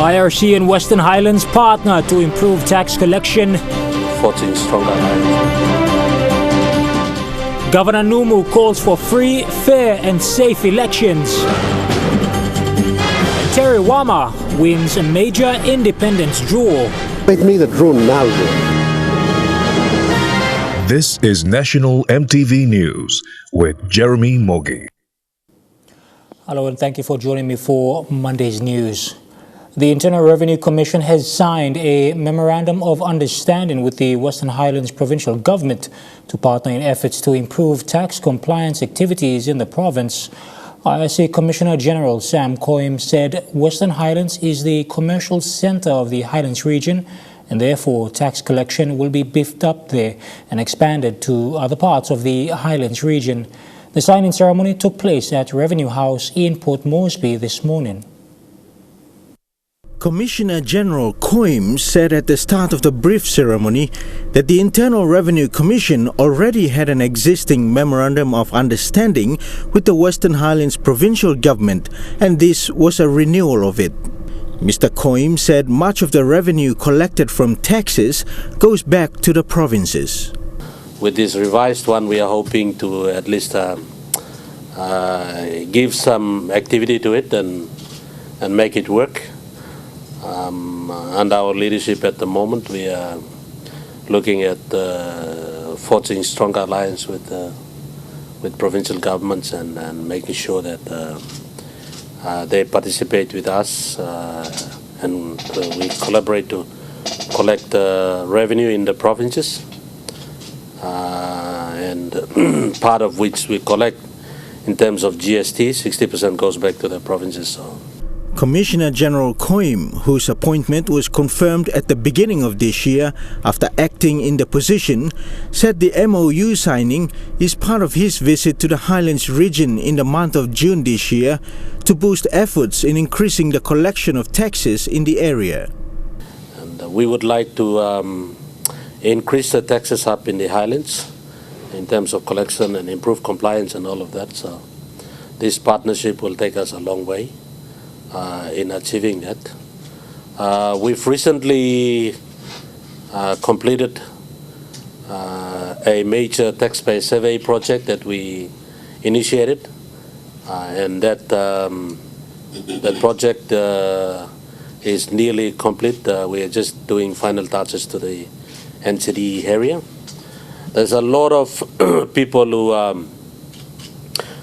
IRC and Western Highlands partner to improve tax collection. 14 stronger Highlands. Governor Numu calls for free, fair and safe elections. Terry Wama wins a major independence draw. Make me the drone now. This is National EMTV News with Jeremy Mogi. Hello and thank you for joining me for Monday's news. The Internal Revenue Commission has signed a Memorandum of Understanding with the Western Highlands Provincial Government to partner in efforts to improve tax compliance activities in the province. IRC Commissioner General Sam Coim said Western Highlands is the commercial centre of the Highlands region and therefore tax collection will be beefed up there and expanded to other parts of the Highlands region. The signing ceremony took place at Revenue House in Port Moresby this morning. Commissioner General Coim said at the start of the brief ceremony that the Internal Revenue Commission already had an existing Memorandum of Understanding with the Western Highlands Provincial Government and this was a renewal of it. Mr. Coim said much of the revenue collected from taxes goes back to the provinces. With this revised one, we are hoping to at least give some activity to it and make it work. Under our leadership at the moment, we are looking at forging stronger alliance with provincial governments and making sure that they participate with us and we collaborate to collect revenue in the provinces. And part of which we collect in terms of GST, 60% goes back to the provinces. So. Commissioner General Coim, whose appointment was confirmed at the beginning of this year after acting in the position, said the MOU signing is part of his visit to the Highlands region in the month of June this year to boost efforts in increasing the collection of taxes in the area. And we would like to increase the taxes up in the Highlands in terms of collection and improve compliance and all of that. So this partnership will take us a long way in achieving that. We've recently completed a major taxpayer survey project that we initiated, and that project is nearly complete. We are just doing final touches to the NCD area. There's a lot of people who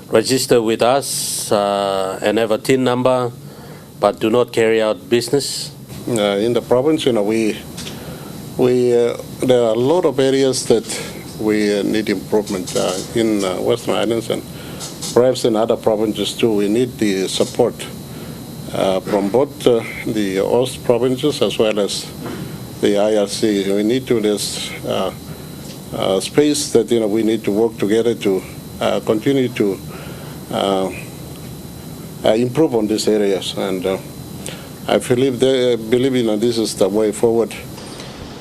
register with us and have a TIN number but do not carry out business. In the province, there are a lot of areas that we need improvement in Western Highlands and perhaps in other provinces too. We need the support from both the Ost provinces as well as the IRC. We need to this space that we need to work together to continue to improve on these areas, and I believe this is the way forward.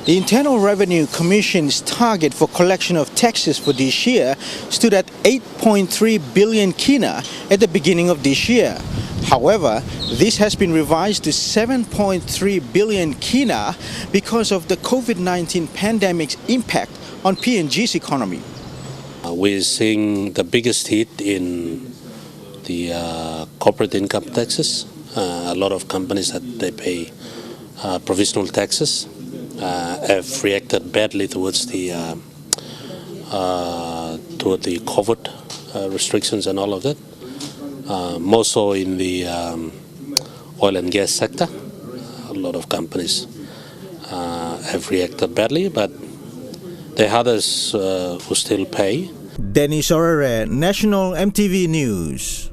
The Internal Revenue Commission's target for collection of taxes for this year stood at 8.3 billion kina at the beginning of this year. However, this has been revised to 7.3 billion kina because of the COVID-19 pandemic's impact on PNG's economy. We're seeing the biggest hit in the corporate income taxes. A lot of companies that they pay provisional taxes have reacted badly towards the COVID restrictions and all of that. More so in the oil and gas sector. A lot of companies have reacted badly, but there are others who still pay. Dennis Orere, National EMTV News.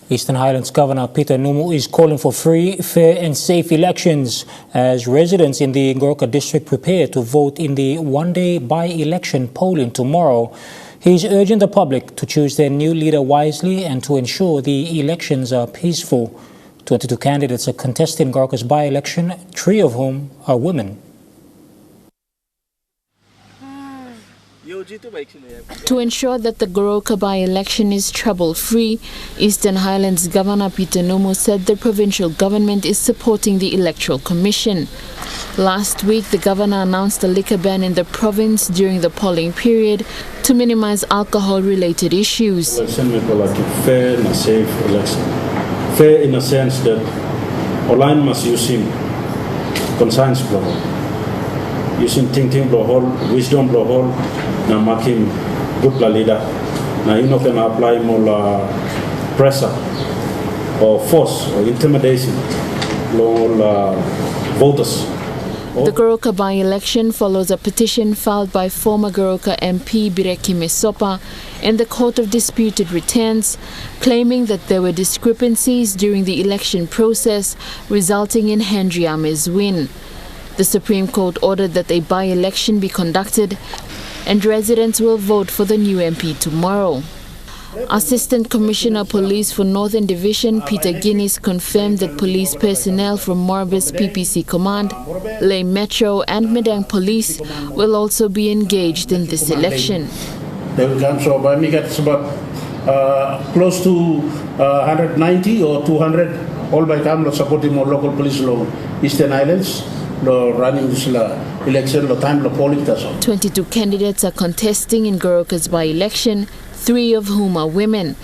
Eastern Highlands Governor Peter Numu is calling for free, fair and safe elections as residents in the Goroka district prepare to vote in the one-day by-election polling tomorrow. He is urging the public to choose their new leader wisely and to ensure the elections are peaceful. 22 candidates are contesting Goroka's by-election, 3 of whom are women. To ensure that the Goroka by-election is trouble-free, Eastern Highlands Governor Numu said the provincial government is supporting the Electoral Commission. Last week, the governor announced a liquor ban in the province during the polling period to minimize alcohol-related issues. Election will be like a fair and a safe election. Fair in a sense that online must using conscience blow, using thinking blow hole, wisdom blow hole, na making good la leader. Now you know can apply more pressure or force or intimidation on voters. The Goroka by-election follows a petition filed by former Goroka MP Bireki Mesopa in the Court of Disputed Returns, claiming that there were discrepancies during the election process, resulting in Henry Ame's win. The Supreme Court ordered that a by-election be conducted, and residents will vote for the new MP tomorrow. Assistant Commissioner Police for Northern Division Peter Guinness confirmed that police personnel from Morabis PPC Command, Ley Metro and Medang Police will also be engaged in this election. They will come, so by me it's about close to 190 or 200 all by time supporting more local police law Eastern Highlands running this election time polling. 22 candidates are contesting in Goroka's by-election, 3 of whom are women.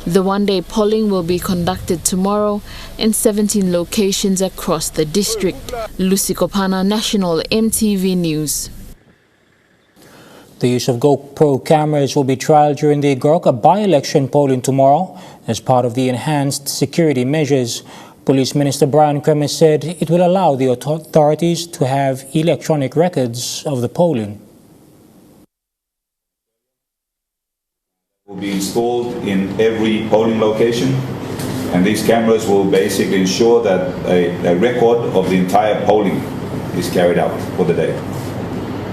The one-day polling will be conducted tomorrow in 17 locations across the district. Lucy Kopana, National EMTV News. The use of GoPro cameras will be trialled during the Goroka by-election polling tomorrow as part of the enhanced security measures. Police Minister Brian Kremer said it will allow the authorities to have electronic records of the polling. Will be installed in every polling location, and these cameras will basically ensure that a record of the entire polling is carried out for the day.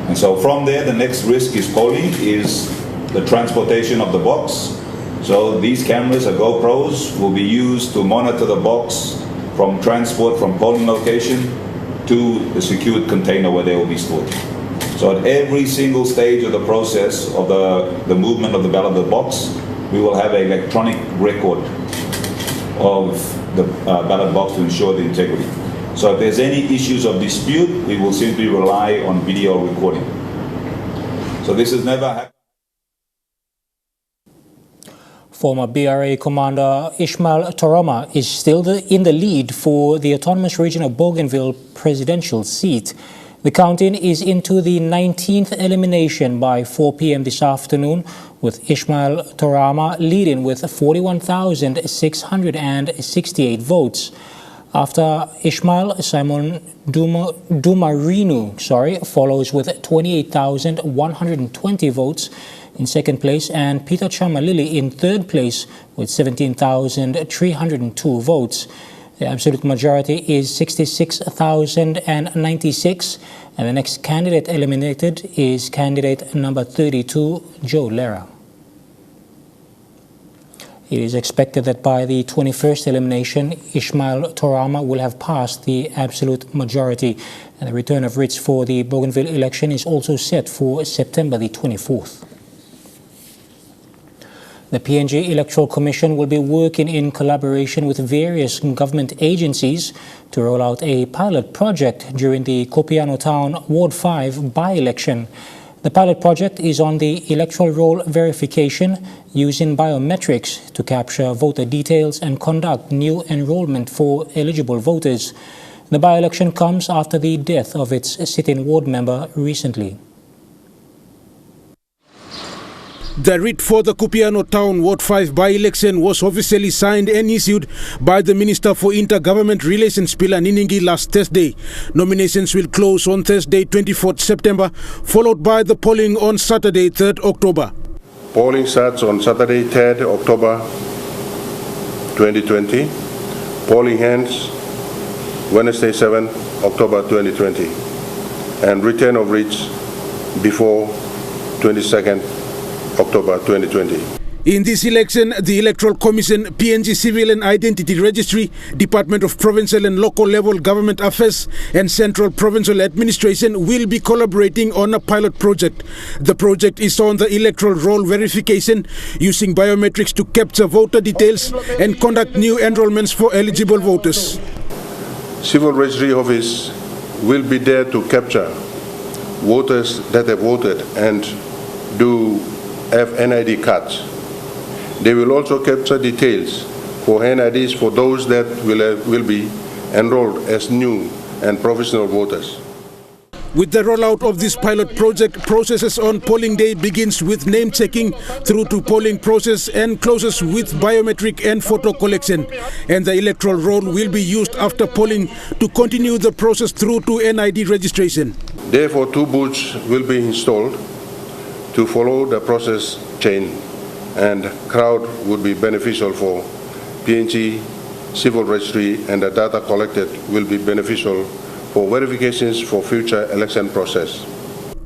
And so from there, the next risk is the transportation of the box. So these cameras, or GoPros, will be used to monitor the box from transport from polling location to the secured container where they will be stored. So at every single stage of the process of the movement of the ballot box, we will have an electronic record of the ballot box to ensure the integrity. So if there's any issues of dispute, we will simply rely on video recording. So this has never happened. Former BRA Commander Ishmael Toroma is still in the lead for the autonomous region of Bougainville presidential seat. The count-in is into the 19th elimination by 4 p.m. this afternoon, with Ishmael Toroma leading with 41,668 votes. After Ishmael, Simon Dumarinu follows with 28,120 votes in second place, and Peter Chamalili in third place with 17,302 votes. The absolute majority is 66,096, and the next candidate eliminated is candidate number 32, Joe Lera. It is expected that by the 21st elimination, Ishmael Toroma will have passed the absolute majority, and the return of writs for the Bougainville election is also set for September the 24th. The PNG Electoral Commission will be working in collaboration with various government agencies to roll out a pilot project during the Kopiano Town Ward 5 by-election. The pilot project is on the electoral roll verification using biometrics to capture voter details and conduct new enrollment for eligible voters. The by-election comes after the death of its sitting ward member recently. The writ for the Kopiano Town Ward 5 by-election was officially signed and issued by the Minister for Intergovernment Relations, Pila Niningi, last Thursday. Nominations will close on Thursday, 24th September, followed by the polling on Saturday, 3rd October. Polling starts on Saturday, 3rd October 2020. Polling ends Wednesday, 7th October 2020. And return of writs before 22nd October 2020. In this election, the Electoral Commission, PNG Civil and Identity Registry, Department of Provincial and Local Level Government Affairs and Central Provincial Administration will be collaborating on a pilot project. The project is on the electoral roll verification using biometrics to capture voter details and conduct new enrollments for eligible voters. Civil Registry Office will be there to capture voters that have voted and do have NID cards. They will also capture details for NIDs for those that will be enrolled as new and provisional voters. With the rollout of this pilot project, processes on polling day begins with name checking through to polling process and closes with biometric and photo collection. And the electoral roll will be used after polling to continue the process through to NID registration. Therefore, 2 booths will be installed to follow the process chain, and crowd would be beneficial for PNG Civil Registry, and the data collected will be beneficial for verifications for future election process.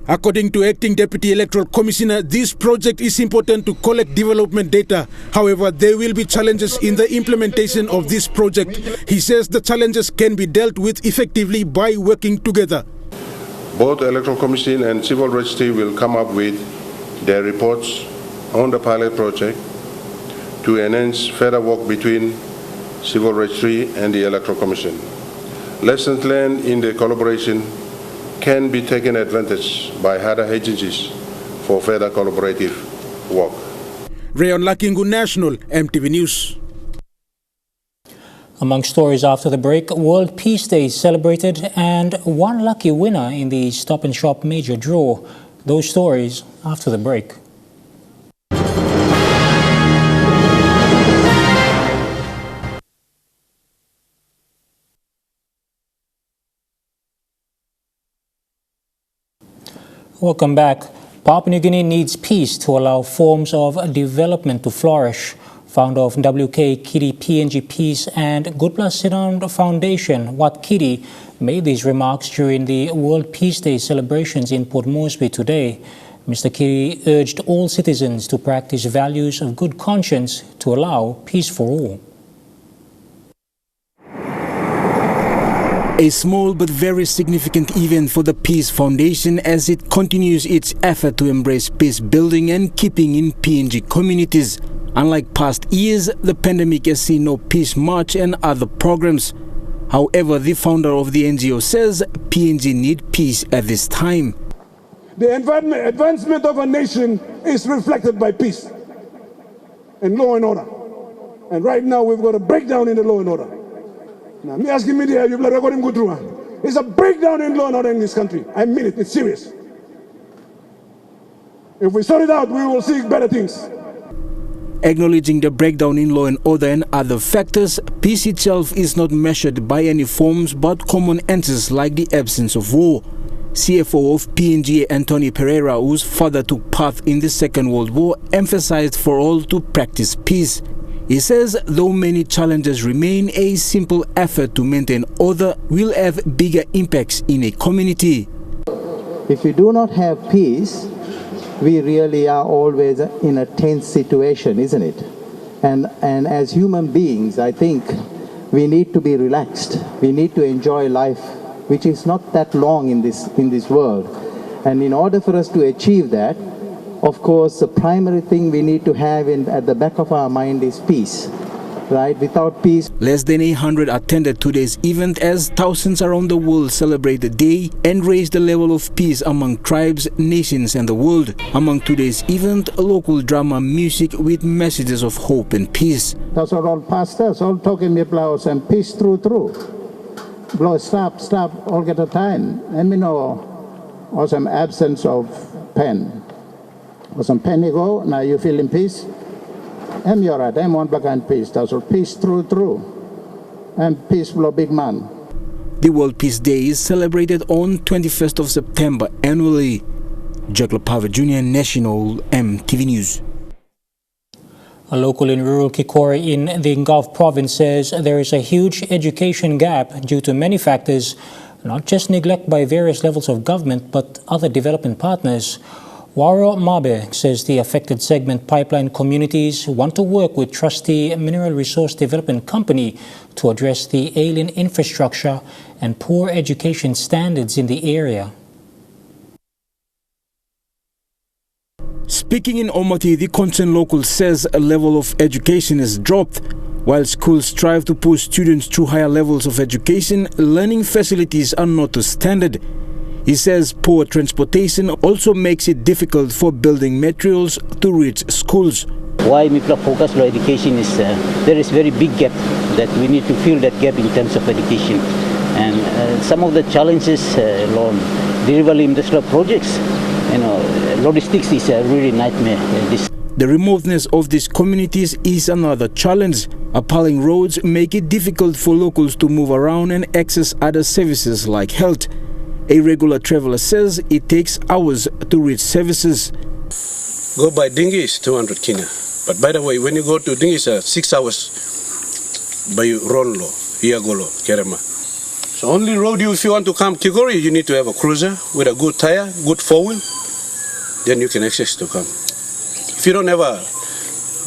According to Acting Deputy Electoral Commissioner, this project is important to collect development data. However, there will be challenges in the implementation of this project. He says the challenges can be dealt with effectively by working together. Both Electoral Commission and Civil Registry will come up with their reports on the pilot project to enhance further work between Civil Registry and the Electoral Commission. Lessons learned in the collaboration can be taken advantage by other agencies for further collaborative work. Rayon Lakingu, National EMTV News. Among stories after the break, World Peace Day is celebrated and one lucky winner in the Stop and Shop major draw. Those stories after the break. Welcome back. Papua New Guinea needs peace to allow forms of development to flourish. Founder of WK Kiri PNG Peace and Good Plus Sit-Down Foundation, Wat Kiri, made these remarks during the World Peace Day celebrations in Port Moresby today. Mr. Kiri urged all citizens to practice values of good conscience to allow peace for all. A small but very significant event for the Peace Foundation as it continues its effort to embrace peace building and keeping in PNG communities. Unlike past years, the pandemic has seen no peace march and other programs. However, the founder of the NGO says PNG need peace at this time. The advancement of a nation is reflected by peace and law and order. And right now we've got a breakdown in the law and order. Now, me asking media, you've recording good through. It's a breakdown in law and order in this country. I mean it, it's serious. If we sort it out, we will see better things. Acknowledging the breakdown in law and order and other factors, peace itself is not measured by any forms but common answers like the absence of war. CFO of PNG, Anthony Pereira, whose father took part in the Second World War, emphasized for all to practice peace. He says though many challenges remain, a simple effort to maintain order will have bigger impacts in a community. If we do not have peace, we really are always in a tense situation, isn't it? And as human beings, I think we need to be relaxed. We need to enjoy life, which is not that long in this world. And in order for us to achieve that, of course, the primary thing we need to have at the back of our mind is peace, right? Without peace. Less than 100 attended today's event as thousands around the world celebrate the day and raise the level of peace among tribes, nations and the world. Among today's event, local drama music with messages of hope and peace. That's what all pastors, all talking about and peace through. Blow, stop, all get a time. Let me know, or some absence of pen. Or some pen you go, now you feel in peace. I'm all right, I'm one black and peace. That's all, peace through. And peace blow big man. The World Peace Day is celebrated on 21st of September annually. Jack Lapava Jr., National EMTV News. A local in rural Kikori in the Ngaf province says there is a huge education gap due to many factors, not just neglect by various levels of government, but other development partners. Waro Mabe says the affected segment pipeline communities want to work with trustee Mineral Resource Development Company to address the ailing infrastructure and poor education standards in the area. Speaking in Omati, the concerned local says a level of education has dropped. While schools strive to push students through higher levels of education, learning facilities are not to standard. He says poor transportation also makes it difficult for building materials to reach schools. Why we focus on education is there is very big gap that we need to fill that gap in terms of education. And some of the challenges along delivery industrial projects, logistics is a really nightmare. The remoteness of these communities is another challenge. Appalling roads make it difficult for locals to move around and access other services like health. A regular traveler says it takes hours to reach services. Go by dinghy is 200 kina. But by the way, when you go to dinghy, it's 6 hours by Ronlo, Iagolo, Kerema. So only road if you want to come Kigori, you need to have a cruiser with a good tire, good four-wheel, then you can access to come. If you don't have a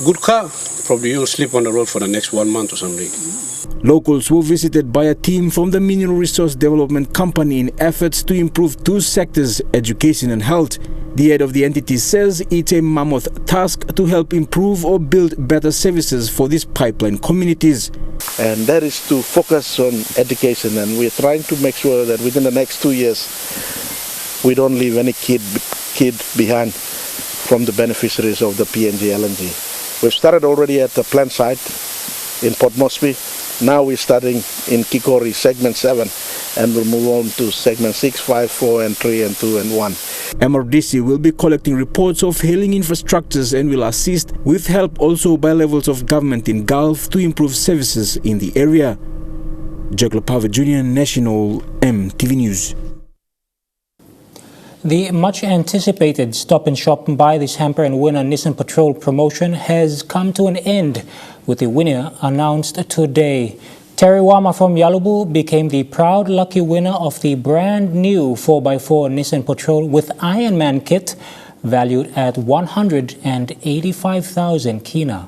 good car, probably you'll sleep on the road for the next 1 month or something. Locals were visited by a team from the Mineral Resource Development Company in efforts to improve two sectors, education and health. The head of the entity says it's a mammoth task to help improve or build better services for these pipeline communities. And that is to focus on education, and we're trying to make sure that within the next 2 years we don't leave any kid behind from the beneficiaries of the PNG LNG. We've started already at the plant site in Port Moresby. Now we're starting in Kikori segment 7, and we'll move on to segment 6, 5, 4 and 3 and 2 and 1. MRDC will be collecting reports of hailing infrastructures and will assist with help also by levels of government in Gulf to improve services in the area. Jack Lopava Jr., National MTV News. The much-anticipated Stop and Shop Buy This Hamper and Win a Nissan Patrol promotion has come to an end, with the winner announced today. Terry Wama from Yalubu became the proud lucky winner of the brand new 4x4 Nissan Patrol with Ironman kit, valued at 185,000 kina.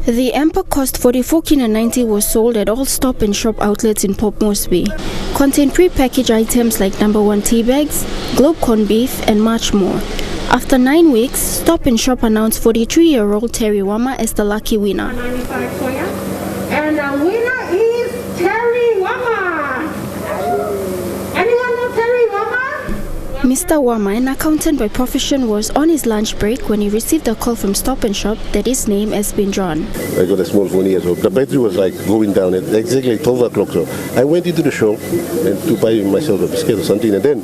The Amper cost 44 kina 90 was sold at all Stop and Shop outlets in Port Moresby. Contained pre-packaged items like #1 tea bags, globe corned beef and much more. After 9 weeks, Stop and Shop announced 43-year-old Terry Wama as the lucky winner. And the winner is Terry Wama. Anyone know Terry Wama? Mr. Wama, an accountant by profession, was on his lunch break when he received a call from Stop and Shop that his name has been drawn. I got a small phone here, so the battery was like going down at exactly 12 o'clock. So I went into the shop and to buy myself a biscuit or something, and then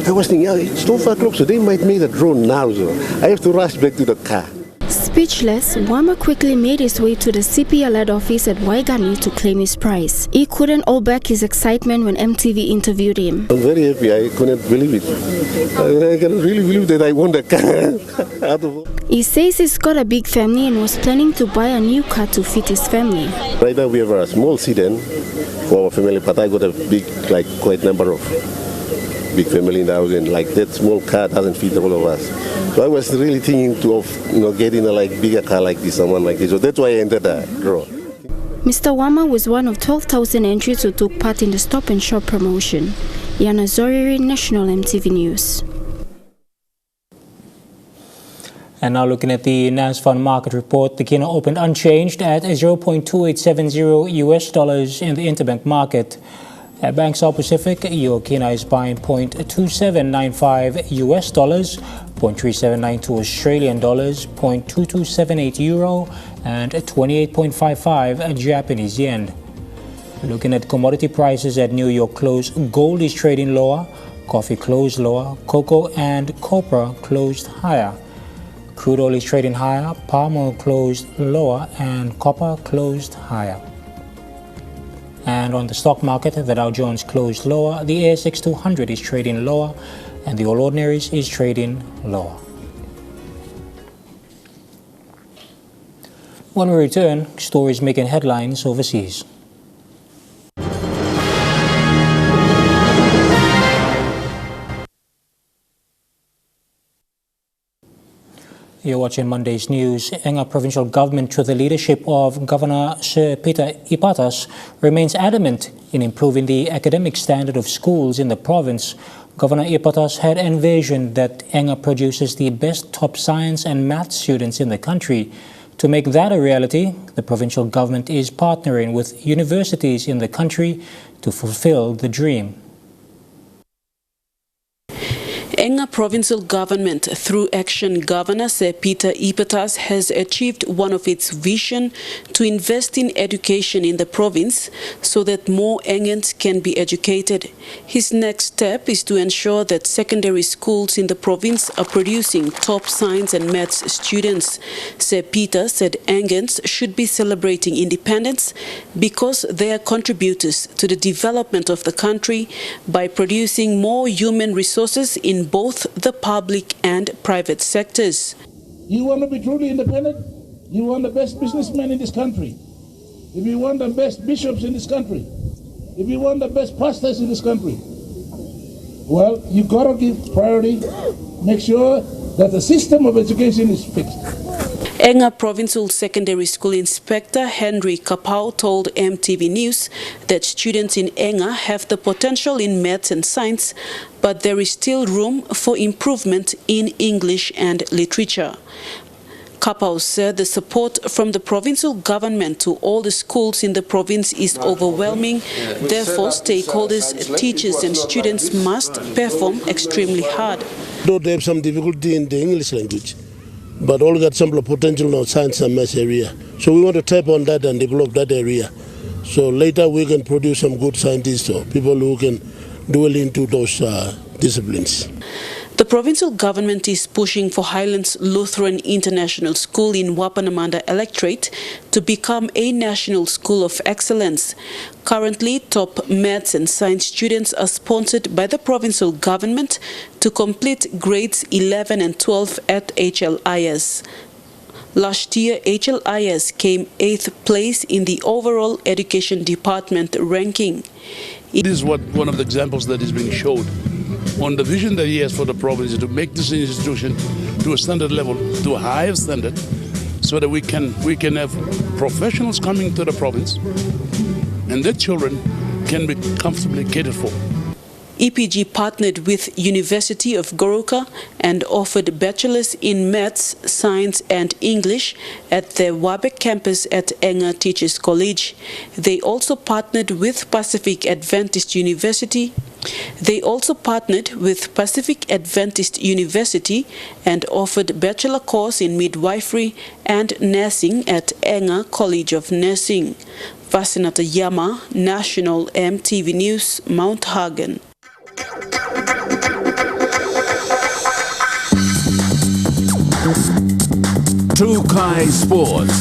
I was thinking, it's 12 o'clock, so they might make the drone now, so I have to rush back to the car. Speechless, Wama quickly made his way to the CPL office at Waigani to claim his prize. He couldn't hold back his excitement when MTV interviewed him. I'm very happy. I couldn't believe it. I cannot really believe that I won the car. He says he's got a big family and was planning to buy a new car to fit his family. Right now we have a small sedan for our family, but I got a big, quite number of big family in the house, and that small car doesn't fit all of us. So I was really thinking of getting a bigger car like this, someone like this. So that's why I entered the draw. Mr. Wama was one of 12,000 entries who took part in the Stop and Shop promotion. Yana Zoriri, National MTV News. And now looking at the NASFund market report, the kina opened unchanged at $0.2870 US in the interbank market. At Bank South Pacific, your kina is buying $0.2795 US, $0.3792 Australian dollars, $0.2278 euro, and 28.55 Japanese yen. Looking at commodity prices at New York close, gold is trading lower, coffee closed lower, cocoa and copra closed higher. Crude oil is trading higher, palm oil closed lower, and copper closed higher. And on the stock market, the Dow Jones closed lower, the ASX 200 is trading lower, and the All Ordinaries is trading lower. When we return, stories making headlines overseas. You're watching Monday's news. Enga provincial government, through the leadership of Governor Sir Peter Ipatas, remains adamant in improving the academic standard of schools in the province. Governor Ipatas had envisioned that Enga produces the best top science and math students in the country. To make that a reality, the provincial government is partnering with universities in the country to fulfill the dream. Enga provincial government, through Action Governor Sir Peter Ipatas, has achieved one of its vision to invest in education in the province so that more Engans can be educated. His next step is to ensure that secondary schools in the province are producing top science and maths students. Sir Peter said Engans should be celebrating independence because they are contributors to the development of the country by producing more human resources in both the public and private sectors. You want to be truly independent? You want the best businessmen in this country. If you want the best bishops in this country, if you want the best pastors in this country, well, you got to give priority, make sure that the system of education is fixed. Enga Provincial Secondary School Inspector Henry Kapau told EMTV News that students in Enga have the potential in maths and science, but there is still room for improvement in English and literature. Kapau said the support from the provincial government to all the schools in the province is overwhelming. Therefore, stakeholders, teachers and students must perform extremely hard. Though they have some difficulty in the English language, but all got some potential in science and math area. So we want to tap on that and develop that area. So later we can produce some good scientists or people who can dwell into those disciplines. The provincial government is pushing for Highlands Lutheran International School in Wapanamanda Electorate to become a national school of excellence. Currently, top maths and science students are sponsored by the provincial government to complete grades 11 and 12 at HLIS. Last year, HLIS came 8th place in the overall education department ranking. This is one of the examples that is being showed on the vision that he has for the province to make this institution to a standard level, to a higher standard, so that we can have professionals coming to the province and their children can be comfortably catered for. EPG partnered with University of Goroka and offered bachelors in maths, science and English at their Wabek campus at Enga Teachers College. They also partnered with Pacific Adventist University and offered bachelor course in midwifery and nursing at Enga College of Nursing. Vasinata Yama, National EMTV News, Mount Hagen. Trukai Sports.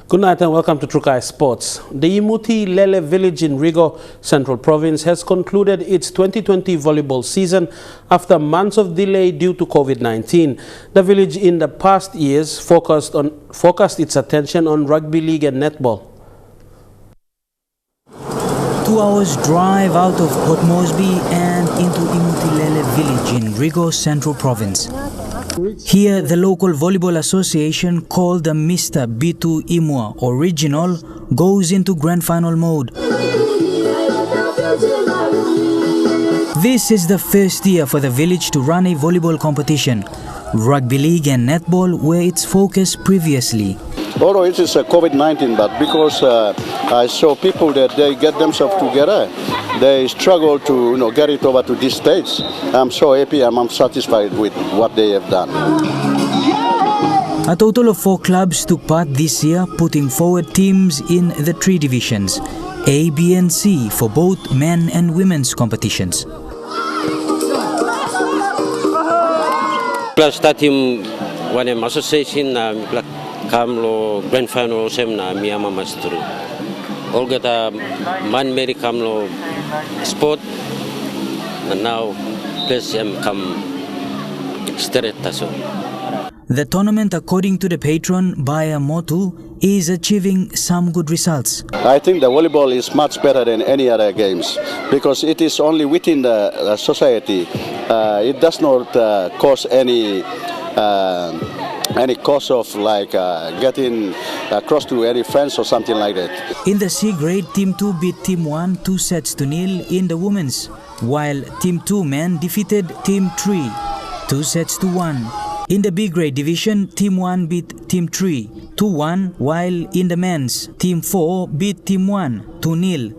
Good night and welcome to Trukai Sports. The Imuti Lele village in Rigo, Central Province, has concluded its 2020 volleyball season after months of delay due to COVID-19. The village in the past years focused its attention on rugby league and netball. 2 hours drive out of Port Moresby and into Imuti Lele village in Rigo, Central Province. Here, the local volleyball association, called the Mr. Bitu Imua Original, goes into grand final mode. This is the first year for the village to run a volleyball competition. Rugby league and netball were its focus previously. Although it is COVID-19, but because I saw people that they get themselves together, they struggle to get it over to this stage. I'm so happy, I'm satisfied with what they have done. A total of 4 clubs took part this year, putting forward teams in the 3 divisions, A, B and C, for both men and women's competitions. Plus team one association kamlo grand final sem na miyama mastru. Olga ta man meri kamlo sport and now plus come straight taso. The tournament, according to the patron, Baya Motu, is achieving some good results. I think the volleyball is much better than any other games because it is only within the society. It does not cause any cause of like getting across to any friends or something like that. In the C grade, Team 2 beat Team 1 2-0 in the women's, while Team 2 men defeated Team 3 2-1. In the B grade division, Team 1 beat Team 3 2-1, while in the men's, Team 4 beat Team 1 2-0.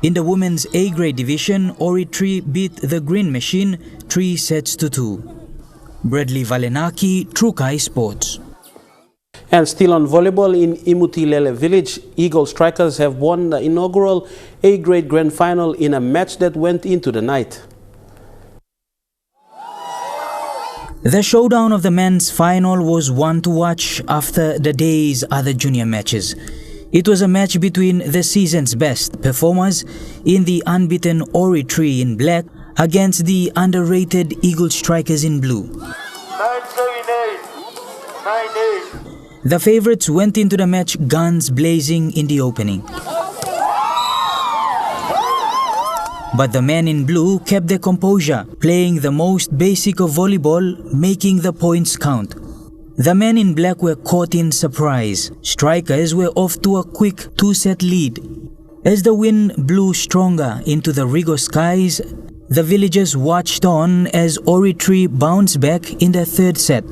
In the women's A grade division, Ori 3 beat the Green Machine 3-2. Bradley Valenaki, Trukai Sports. And still on volleyball, in Imutilele village, Eagle Strikers have won the inaugural A-grade grand final in a match that went into the night. The showdown of the men's final was one to watch after the day's other junior matches. It was a match between the season's best performers in the unbeaten Ori Tree in black against the underrated Eagle Strikers in blue. 9-8. The favorites went into the match guns blazing in the opening. But the men in blue kept their composure, playing the most basic of volleyball, making the points count. The men in black were caught in surprise. Strikers were off to a quick 2-set lead. As the wind blew stronger into the Rigo skies, the villagers watched on as Ori Tree bounced back in the third set.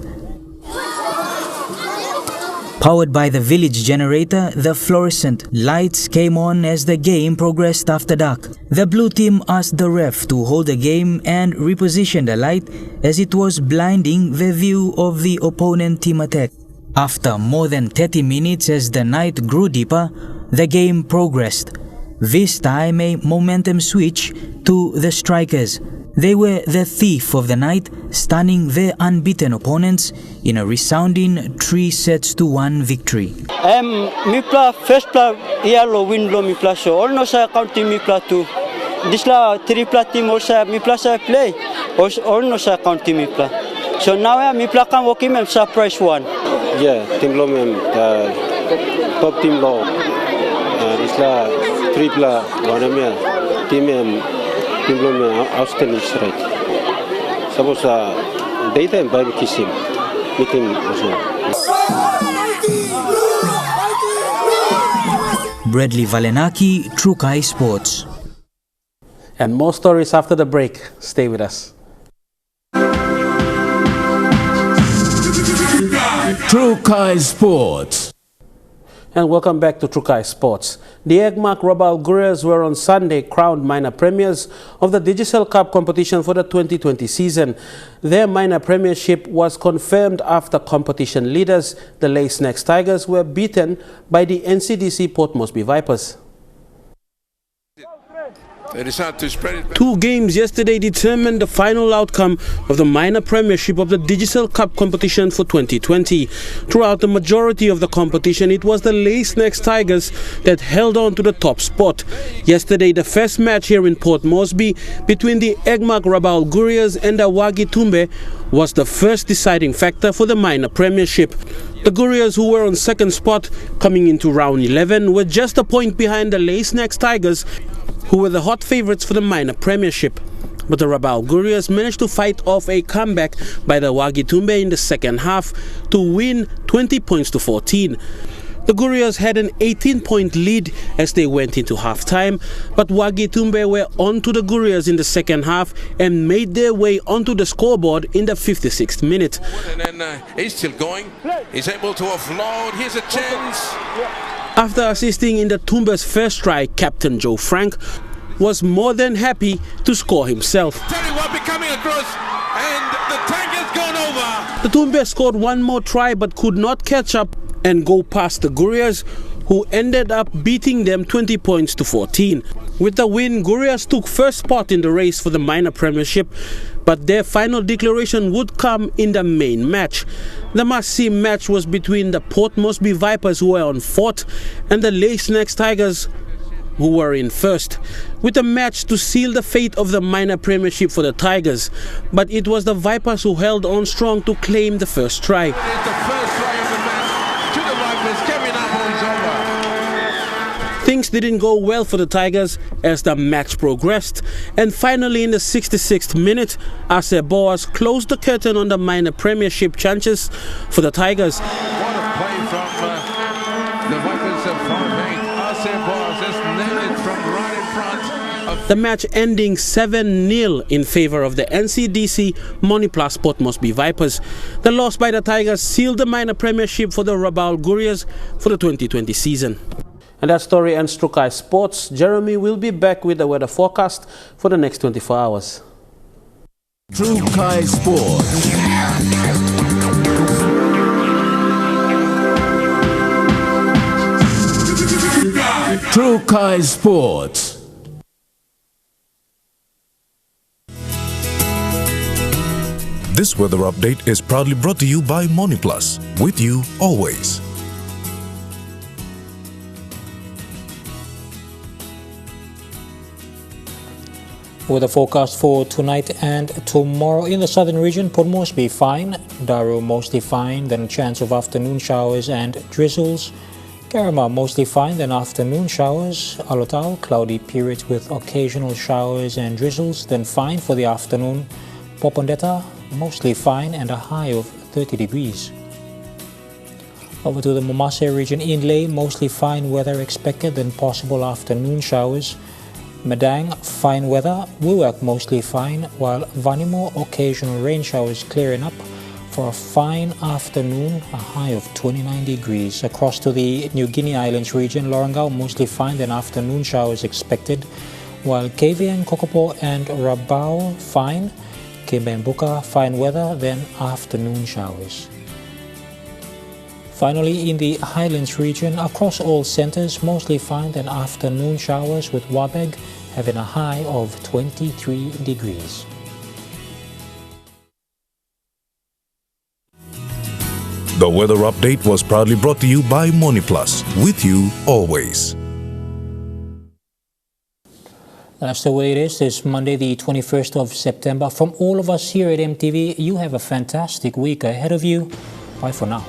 Powered by the village generator, the fluorescent lights came on as the game progressed after dark. The blue team asked the ref to hold the game and reposition the light as it was blinding the view of the opponent team attack. After more than 30 minutes as the night grew deeper, the game progressed. This time a momentum switch to the Strikers. They were the thief of the night, stunning their unbeaten opponents in a resounding 3-1 victory. Mi play first play yellow win lo mi play so all no sa county mi play too. This la three play team also mi play sa play all no sa county mi play. So now mi play can walk him surprise one. Yeah, team lo mem top team lo. This la three play one me team outstanding strike. Suppose daytime by kissing meeting also. Bradley Valenaki, Trukai Sports. And more stories after the break. Stay with us. Trukai Sports. And welcome back to Trukai Sports. The Egmark Rabal Gurriers were on Sunday crowned minor premiers of the Digicel Cup competition for the 2020 season. Their minor premiership was confirmed after competition leaders, the Lace Necks Tigers, were beaten by the NCDC Port Moresby Vipers. Two games yesterday determined the final outcome of the minor premiership of the Digicel Cup competition for 2020. Throughout the majority of the competition, it was the Lace Necks Tigers that held on to the top spot. Yesterday, the first match here in Port Moresby between the Egmark Rabal Gurriers and the Wagi Tumbe was the first deciding factor for the minor premiership. The Gurriers, who were on second spot coming into round 11, were just a point behind the Lace Necks Tigers, who were the hot favourites for the minor premiership. But the Rabal Gurriers managed to fight off a comeback by the Wagi Tumbe in the second half to win 20 points to 14. The Gurriers had an 18-point lead as they went into half-time, but Wagi Tumbe were on to the Gurriers in the second half and made their way onto the scoreboard in the 56th minute. And then he's still going. He's able to offload. Here's a chance. After assisting in the Tumbe's first try, Captain Joe Frank was more than happy to score himself. Tell you what, coming across, and the tank has gone over. The Tumbe scored one more try but could not catch up and go past the Gurriers, who ended up beating them 20 points to 14. With the win, Gurriers took first spot in the race for the minor premiership, but their final declaration would come in the main match. The must-see match was between the Port Moresby Vipers, who were on fourth, and the Lace Necks Tigers, who were in first, with a match to seal the fate of the minor premiership for the Tigers. But it was the Vipers who held on strong to claim the first try. It's the first try of the match to the Vipers. Kevin Apple is over. Things didn't go well for the Tigers as the match progressed, and finally in the 66th minute, Ase Boas closed the curtain on the minor premiership chances for the Tigers. What a play from the Vipers of 5-8. Ase Boas has nailed it from right in front. The match ending 7-0 in favor of the NCDC Moniplus Port Moresby Vipers. The loss by the Tigers sealed the minor premiership for the Rabaul Gurias for the 2020 season. And that story ends Trukai Sports. Jeremy will be back with the weather forecast for the next 24 hours. Trukai Sports. Trukai Sports. This weather update is proudly brought to you by Moniplus, with you always. Weather forecast for tonight and tomorrow in the southern region: Port Moresby fine, Daru mostly fine, then a chance of afternoon showers and drizzles. Karama mostly fine, then afternoon showers. Alotau cloudy periods with occasional showers and drizzles, then fine for the afternoon. Popondetta mostly fine and a high of 30 degrees. Over to the Momase region: Inlay mostly fine weather expected, then possible afternoon showers. Madang fine weather, Wewak mostly fine, while Vanimo occasional rain showers clearing up for a fine afternoon, a high of 29 degrees. Across to the New Guinea Islands region: Lorengau mostly fine, then afternoon showers expected, while KVN, Kokopo and Rabaul fine. Kimbenbuka fine weather, then afternoon showers. Finally, in the Highlands region, across all centres, mostly fine, then afternoon showers, with Wabeg having a high of 23 degrees. The weather update was proudly brought to you by Moniplus, with you always. That's the way it is this Monday, the 21st of September. From all of us here at EMTV, you have a fantastic week ahead of you. Bye for now.